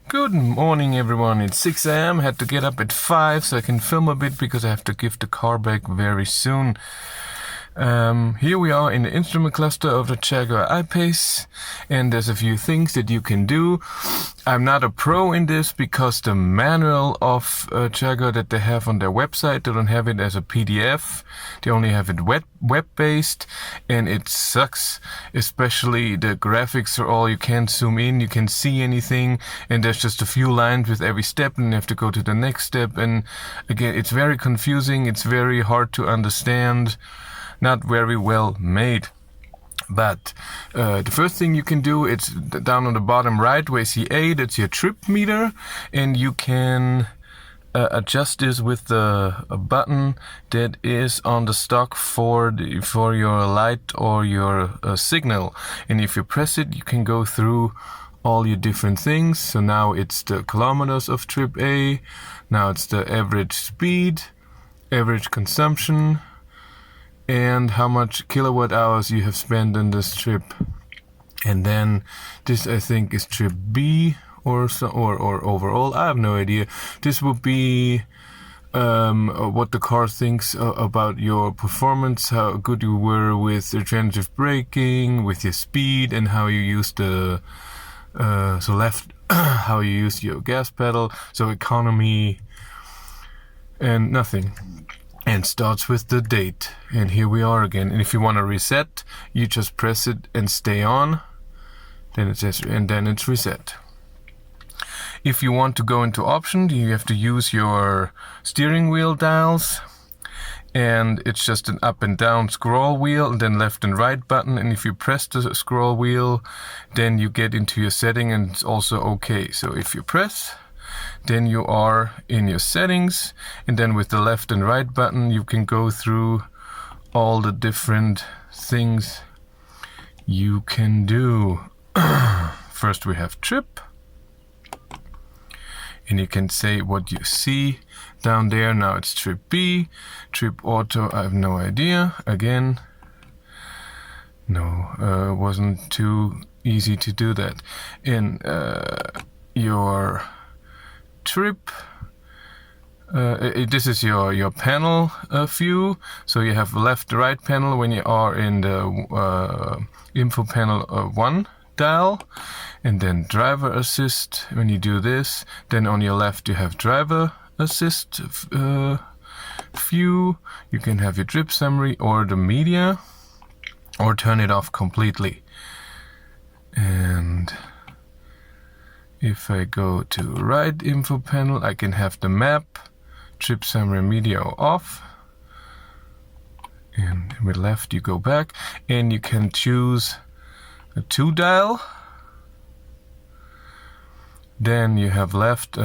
Good morning everyone, it's 6 a.m. Had to get up at 5 so I can film a bit because I have to give the car back very soon. Here we are in the instrument cluster of the Jaguar I-Pace, and there's a few things that you can do. I'm not a pro in this because the manual of Jaguar that they have on their website, they don't have it as a PDF. They only have it web-based, and it sucks. Especially the graphics are all, you can't zoom in, you can't see anything, and there's just a few lines with every step, and you have to go to the next step. And again, it's very confusing, it's very hard to understand. Not very well made. But the first thing you can do, it's down on the bottom right where you see A, that's your trip meter, and you can adjust this with a button that is on the stock for your light or your signal. And if you press it, you can go through all your different things. So now it's the kilometers of trip A, now it's the average speed, average consumption, and how much kilowatt hours you have spent on this trip. And then this, I think, is trip B or overall, I have no idea. This would be what the car thinks about your performance, how good you were with regenerative braking, with your speed, and how you use the how you use your gas pedal, so economy and nothing. And starts with the date, and here we are again. And if you want to reset, you just press it and stay on, then it says, and then it's reset. If you want to go into options, you have to use your steering wheel dials, and it's just an up and down scroll wheel, and then left and right button. And if you press the scroll wheel, then you get into your setting, and it's also okay. So if you press, then you are in your settings, and then with the left and right button you can go through all the different things you can do. First we have trip, and you can say what you see down there. Now it's trip B, trip auto, I have no idea. Again, no, wasn't too easy to do that. In your trip, this is your panel view. So you have left right panel when you are in the info panel 1 dial, and then driver assist when you do this. Then on your left you have driver assist view. You can have your trip summary or the media, or turn it off completely. And if I go to right info panel, I can have the map, trip summary, media off. And with left you go back, and you can choose a 2 dial. Then you have left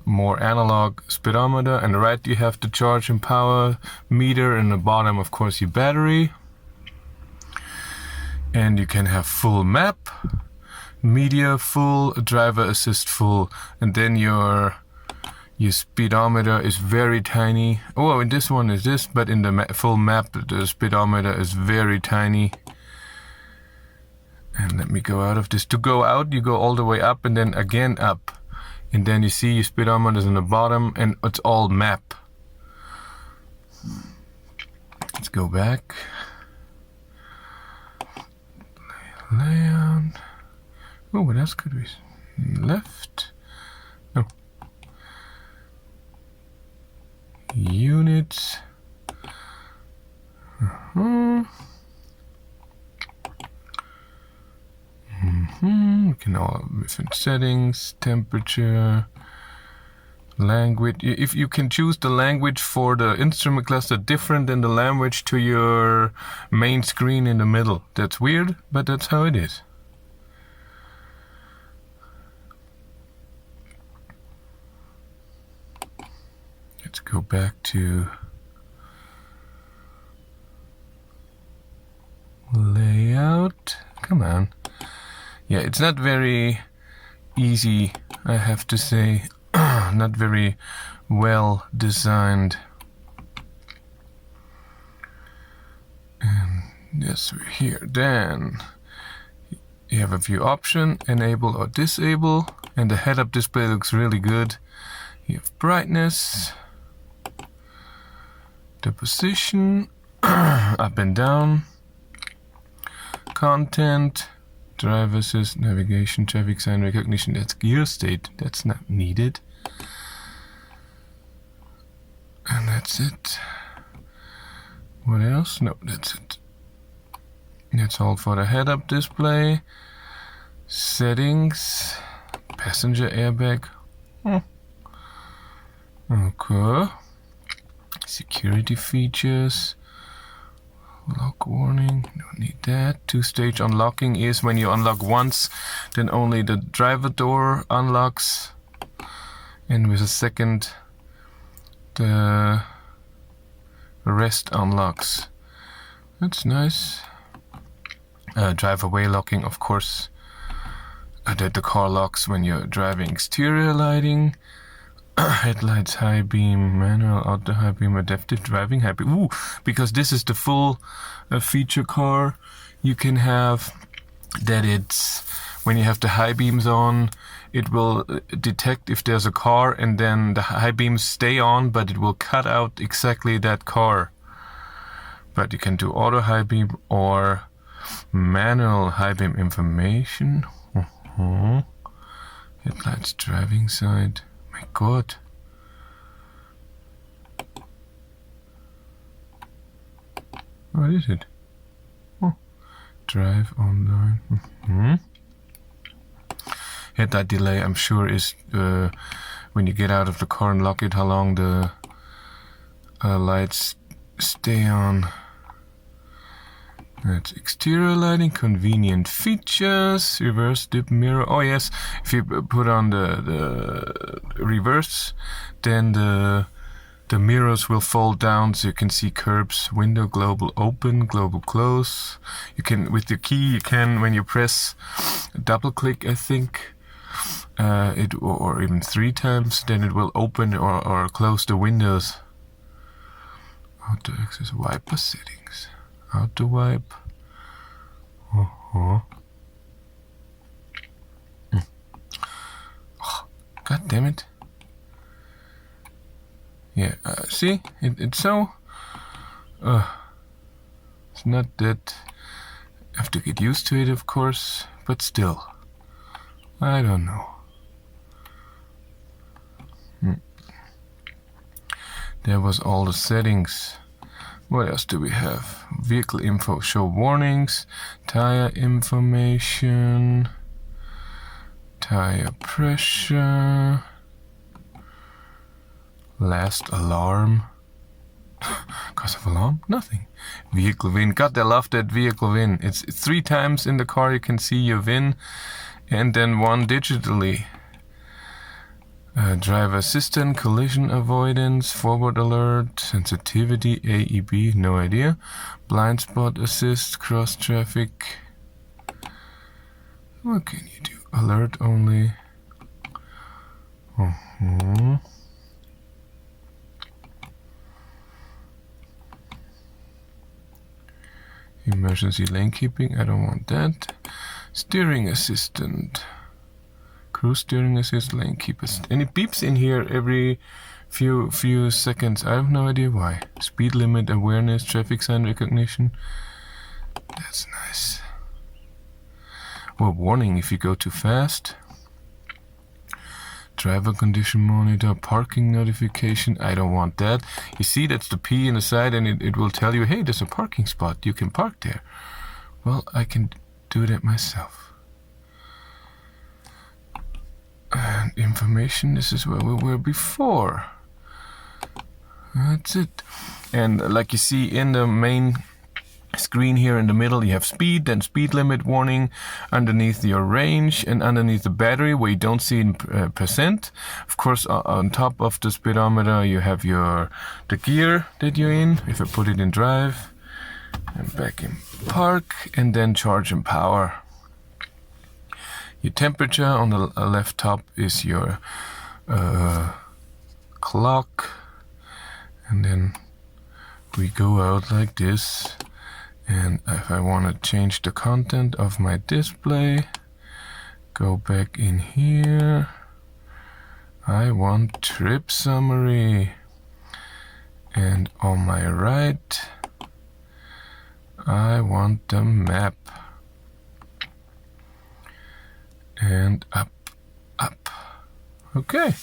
more analog speedometer, and right you have the charge and power meter, and the bottom of course your battery. And you can have full map, media full, driver assist full, and then your speedometer is very tiny. Oh, in this one is this, but in the full map the speedometer is very tiny. And let me go out of this. To go out, you go all the way up and then again up, and then you see your speedometer is in the bottom, and it's all map. Let's go back. Layout. Oh, what else could we see? Left? No. Units. We can all different settings, temperature, language. If you can choose the language for the instrument cluster different than the language to your main screen in the middle. That's weird, but that's how it is. Let's go back to layout. Come on. Yeah, it's not very easy, I have to say. Not very well designed. And yes, we're here. Then you have a few options, enable or disable. And the head-up display looks really good. You have brightness, the position, up and down, content, driver assist, navigation, traffic sign recognition. That's gear state. That's not needed. And that's it. What else? No, that's it. That's all for the head-up display. Settings. Passenger airbag. Okay. Security features. Lock warning. Don't need that. Two-stage unlocking is when you unlock once, then only the driver door unlocks. And with a second, the rest unlocks. That's nice. Drive away locking, of course. That the car locks when you're driving. Exterior lighting. Headlights, high beam, manual, auto high beam, adaptive driving, high beam. Ooh, because this is the full feature car, you can have that it's, when you have the high beams on, it will detect if there's a car, and then the high beams stay on, but it will cut out exactly that car. But you can do auto high beam or manual high beam information. Headlights, driving side. My God. What is it? Oh. Drive online. Headlight delay, I'm sure, is when you get out of the car and lock it, how long the lights stay on. That's exterior lighting, convenient features, reverse dip mirror. Oh yes, if you put on the reverse, then the mirrors will fold down so you can see curbs, window, global open, global close. You can, with the key, you can, when you press double click, I think, or even 3 times, then it will open or close the windows. Auto access wiper settings. Auto wipe. Oh, God damn it. Yeah, see? It's so... it's not that... I have to get used to it, of course, but still. I don't know. There was all the settings. What else do we have? Vehicle info, show warnings, tire information, tire pressure, last alarm. Cause of alarm? Nothing. Vehicle VIN. God, I love that vehicle VIN. It's 3 times in the car you can see your VIN, and then 1 digitally. Driver assistant, collision avoidance, forward alert, sensitivity, AEB, no idea. Blind spot assist, cross traffic. What can you do? Alert only. Emergency lane keeping, I don't want that. Steering assistant. Cruise steering assist, lane keeper. And it beeps in here every few seconds. I have no idea why. Speed limit awareness, traffic sign recognition. That's nice. Well, warning if you go too fast. Driver condition monitor, parking notification. I don't want that. You see, that's the P in the side, and it will tell you, hey, there's a parking spot. You can park there. Well, I can do that myself. And information, this is where we were before. That's it. And like you see in the main screen here in the middle, you have speed, then speed limit warning, underneath your range, and underneath the battery where you don't see in percent. Of course, on top of the speedometer, you have the gear that you're in. If I put it in drive, and back in park, and then charge and power. Your temperature on the left top is your clock, and then we go out like this. And if I want to change the content of my display, Go back in here. I want trip summary. And on my right, I want the map. And up, up. Okay.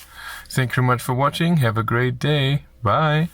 Thank you very much for watching. Have a great day. Bye.